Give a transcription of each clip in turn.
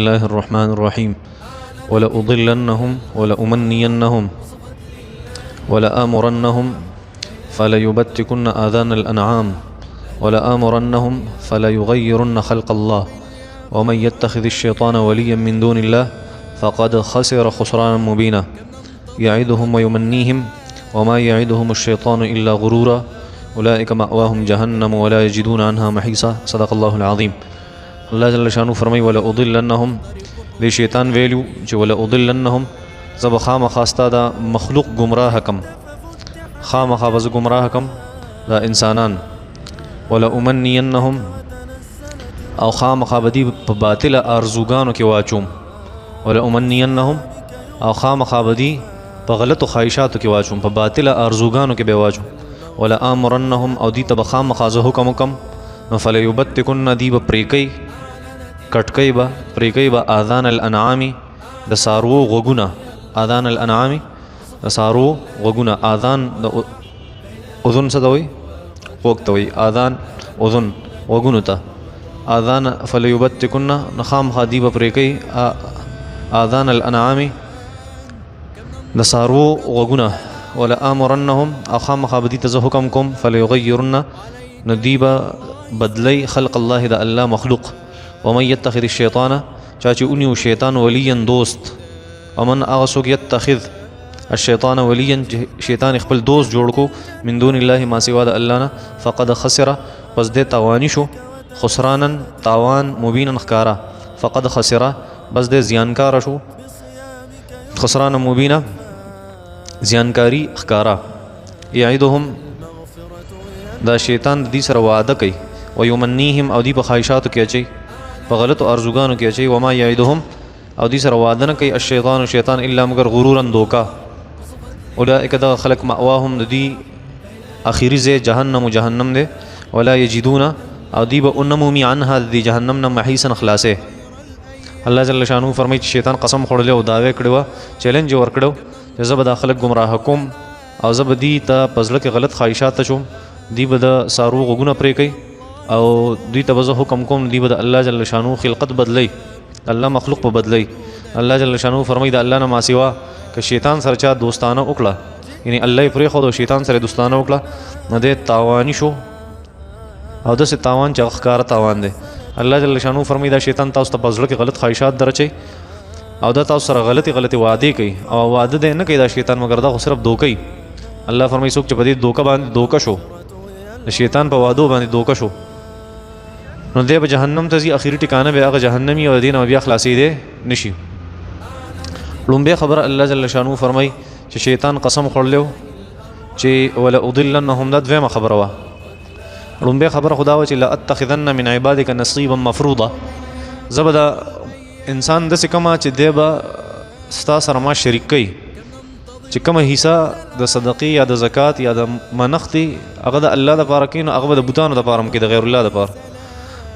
الله الرحمن الرحيم ولأضلنهم ولأمنينهم ولآمرنهم فليبتكن آذان الأنعام ولآمرنهم فليغيرن خلق الله ومن يتخذ الشيطان وليا من دون الله فقد خسر خسرانا مبينا يعدهم ويمنيهم وما يعدهم الشيطان إلا غرورا أولئك مأواهم جهنم ولا يجدون عنها محيصا صدق الله العظيم. الله جل شانو فرمای ولا اضلنهم دې شیطان ویلو چې ولا اضلنهم زب خامخا ستا دا مخلوق گمراه کم خامخا بز گمراه کم دا انسانان ولا امنینهم او خامخا بدی په باطل ارزوګانو کې واچوم ولا امنینهم او خامخا بدی په غلطو خواهشاتو کې واچوم په باطل ارزوګانو کې به واچوم ولا امرنهم او دی تب خامخا زه حکم کم فلیبتکن دی به پریکي کټکۍ به پریکۍ به آذان الانعام د سارو غوګونه آذان الانعام د سارو غوګونه آذان د اذن څه ته وایي غوږ ته وایي آذان اذن غوګونو ته آذان فلیبتکن خامخا دی به پریکۍ آذان الانعام د سارو غوګونه ولا امرنهم اخامخا بدی ته زه حکم کوم فلیغیرن ندیبا بدلی خلق الله د الله مخلوق ومن يتخذ الشيطان چاچی اونیو شیطان ولیا دوست ومن اغسوک يتخذ الشيطان ولیا شیطان خپل دوست جوړ کو من دون الله ما سوا د الله نه فقد خسر پس دې تاوانی شو خسرانا تاوان مبینا خکارا فقد خسر بس دې زیانکار شو خسرانا مبینا زیانکاری خکارا یعیدهم دا شیطان دی سره وعده کوي ويمنيهم او دی په خواهشاتو کې اچي په غلطو ارزوګانو کې اچي وما یعیدهم او دی سره وعده نه کوي الشیطان شیطان الا مگر غرورا دوکا اولئک دا خلق مأواهم دی اخیری زه جهنم ده ولا یجدون او دی به انمومی عنها دی جهنم نه محیسا خلاصه الله جل شانو فرمایي شیطان قسم خورل او داوی کړو چیلنج ور کړو چې زه به دا خلق گمراه کوم او زه به دی ته پزله کې غلط خواهشات شوم دی به د سارو غوګونه پرې کوي او دوی ته به زه حکم کوم دی به د الله جل شانو خلقت بدلی الله مخلوق په بدلی الله جل شانو فرمایي د الله نه ما سوا که شیطان سره چا دوستانه وکړه یعنی الله یې پرېښود او شیطان سره دوستانه وکړه نو دې تاواني شو او داسې تاوان چې ښکاره تاوان دی الله جل شانو فرمایي دا شیطان تاسو ته په زړه کې غلط خواهشات درچي او دا تاسو سره غلطي وعدې کوي او وعده دې نه کوي دا شیطان مگر دا خو صرف دوکې الله فرمایي څوک چې په دې دوکه باندې دوکه شو شیطان په وعدو باندې دوکه شو نو دې به جهنم ته ځي اخیری ټکانه به هغه جهنمي او دین او بیا خلاصې دی نشي لومبه خبر الله جل شانو فرمایي چې شیطان قسم خورلو چې ولا اضلنهم دا دویمه خبره وا لومبه خبر خدا و چې لا اتخذن من عبادك نصيبا مفروضا زبدا انسان د سکما چې دی به ستا سره ما شریک کوي چې کومه حصہ د صدقې یا د زکات یا د منختي هغه د الله لپاره کوي نو هغه د بوتانو لپاره هم کوي د غیر الله لپاره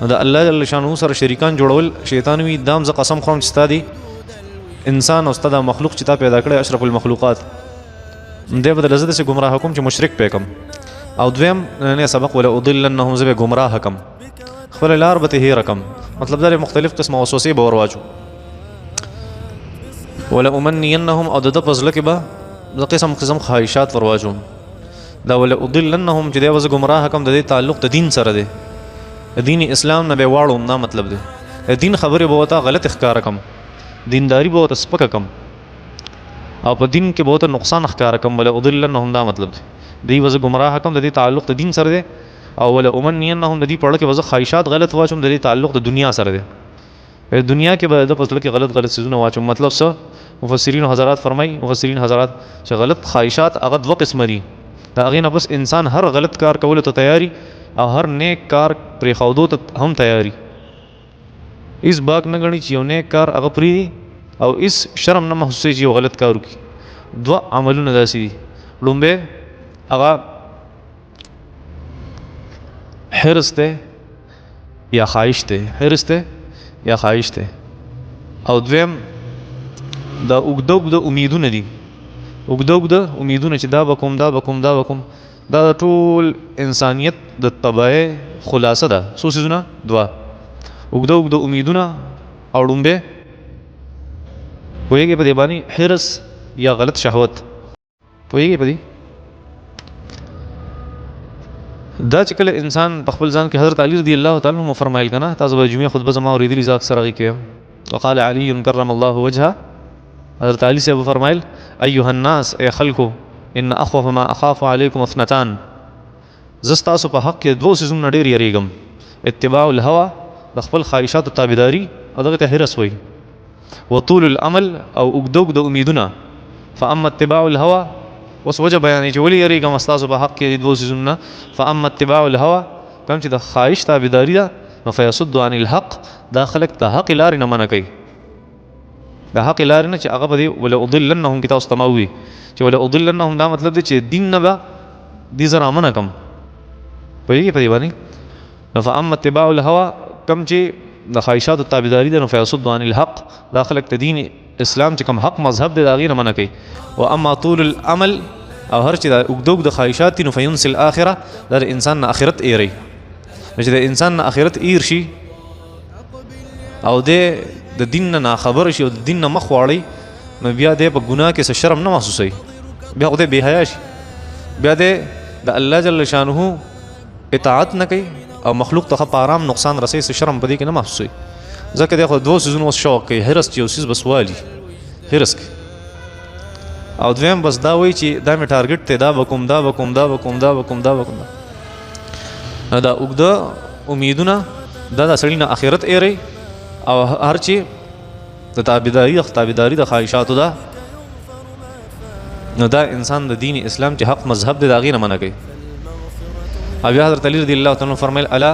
نو د الله جل شانو سره شریکان جوړول شیطان وی دام ز قسم خورم چې ستا دی انسان او ستا د مخلوق چې تا پیدا کړی اشرف المخلوقات دی به د لزد سه گمراه حکم چې مشرک پې کم او دویم نه سبق ولا اضلنهم زب گمراه کم خپل لار به هي رقم مطلب دا مختلف قسم وسوسه به ورواچو ولا امنينهم او د پزله کې به د قسم خواهشات ورواچو دا ولا اضلنهم چې دا وز گمراه کم د تعلق د دین سره دی دین اسلام نه به واړو نه مطلب دی دین خبره به وتا غلط اخکار کم دینداری به وتا سپک کم او په دین کې به وتا نقصان اخکار کم ولا اضلنهم دا مطلب دی وز گمراه کم د تعلق د دین سره دی او ولا امنينهم د دې پړه کې وز خواهشات غلط واچوم د تعلق د دنیا سره دی په دنیا کې به د پسله کې غلط سيزونه واچوم مطلب څه مفسرین حضرات فرمای مفسرین حضرات چې غلط خواهشات هغه دوه قسم دي دا غینه بس انسان هر غلط کار کول ته تیاری او هر نیک کار پرې خودو ته هم تیاری اس باک نه غني چې یو نیک کار هغه پری او اس شرم نه محسوس چې یو غلط کار وکي دوه عملونه داسي دي لومبه هغه حرص ته یا خواهش ته حرص ته یا خواهش ته او دویم دا اوږده امیدونه دي اوږده امیدونه چې دا بکوم دا ټول انسانیت د طبعه خلاصه ده څو سيزونه دوا اوږده امیدونه او ډومبه پوهیږئ په دې باندې حرص یا غلط شهوت پوهیږئ په دې دا چې کله انسان په خپل ځان کې حضرت علی رضی الله تعالی عنہ فرمایل کنه تاسو به جمعه خطبه زما اوریدلی ځکه اکثر هغه کې وقال علی کرم الله وجهه حضرت علی سے فرمایل ایها الناس ای خلقو ان اخوف ما اخاف علیکم اثنتان زستاسو په حق کې دوه سيزونه ډېر یریږم اتباع الهوى د خپل خواهشاتو تابعداري او دغه ته حرص وي وطول الامل او اوږدوږ د امیدونه فاما اتباع الهوى اوس وجه بیانې چې ولې یریږم استاسو په حق کې دوه سيزونه فاما اتباع الهوى کوم چې د خواهش تابعداري ده نو فیصد عن الحق دا خلق د حق لارې نه منع کوي د حق لارې نه چې هغه به دي ولا اضلنهم کتاب استماوي چې ولا اضلنهم دا مطلب دی چې دین نه به دي زرا منع کم پوهیږئ په دې باندې فاما اتباع الهوى کم چې د خواهشاتو تابعداري ده نو فیصد عن الحق دا خلق د دین اسلام چې کوم حق مذهب دی د هغې نه منع کوي و اما طول الامل او هر چې د اوږدوږ د خواهشات دي نو فینسي الاخره دا د انسان نه آخرت ایری چې د انسان نه آخرت ایر شي او د دین نه ناخبر شي او د دین نه مخ واړی نو بیا د په ګناه کې څه شرم نه محسوسوي بیا خو د بې حیا شي بیا د الله جل شانه اطاعت نه کوي او مخلوق ته په آرام نقصان رسوي څه شرم په دې کې نه محسوسوي ځکه د خو دوه سيزونو شوق کوي حرص چې یو څیز بس والي حرص کوي او دویم بس دا وایي چې دا مې ټارګټ دی دا به کوم دا به کوم دا به کوم دا به کوم دا به کوم دا اوږده امیدونه دا د سړي نه آخرت ایری او هر چې د تابعداري د خواهشاتو ده نو دا انسان د دین اسلام چې حق مذهب دی د هغې نه منع کوي او بیا حضرت علی رضی الله تعالی عنہ فرمایل الا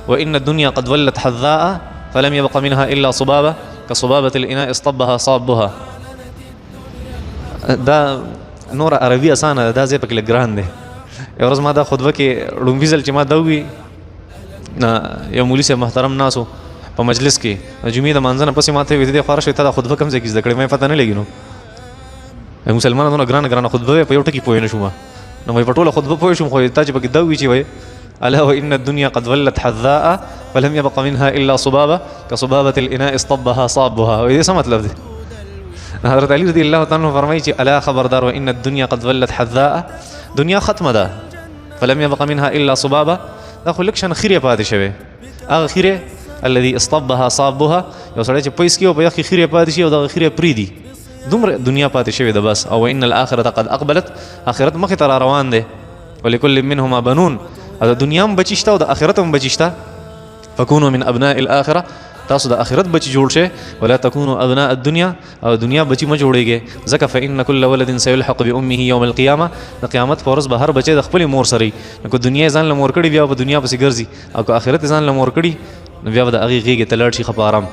وان الدنيا قد ولت حذاء فلم يبق منها الا صبابه كصبابه الاناء اصطبها صابها دا نور عربي اسانه دا زه پکې لګران دی یو ورځ ما دا خطبه کې لومبي ځل چې ما دا وی یو مولوي صاحب محترم ناسو په مجلس کې جمعې د مانځنه پسې ماته وې د خارښ ته دا خطبه کوم ځای کې زده کړې مې پته نه لګی نو مسلمانانو ګرانه خطبه په یو ټکی پوه نه شوم نو مې په ټوله خطبه پوه شوم خو ته چې پکې دا وی چې وای الا وان الدنيا قد ولت حذاء فلم يبق منها الا صبابه كصبابه الاناء اصطبها صابها وې څه مطلب دی حضرت علی رضی الله تعالی عنہ فرمایي چې الا خبردار وان الدنيا قد ولت حذاء دنیا ختمه ده فلم يبق منها الا صبابه دا خو لکشن خیره پاتې شوی هغه خیره الذي اصطبها صابها یو سړی چې پیس کیو په یخ خیره پاتې شي او دا خیره پریدي دومره دنیا پاتې شوی ده بس او ان الاخره قد اقبلت اخرت مخ ته روان ده ولكل منهما بنون دا دنیا هم بچشته او د اخرت هم بچشته فكونوا من ابناء الاخره تاسو د اخرت بچی جوړ شئ ولا تكونوا ابناء الدنيا او دنیا بچی ما جوړیږي ځکه فان كل ولد سيلحق بامه يوم القيامه د قیامت پر ورځ به هر بچی د خپل مور سره نو دنیا ځان له مور کړي بیا په دنیا پسې ګرځي او اخرت ځان له مور کړي نو بیا د هغې غېږې ته لاړ شي ښه په ارام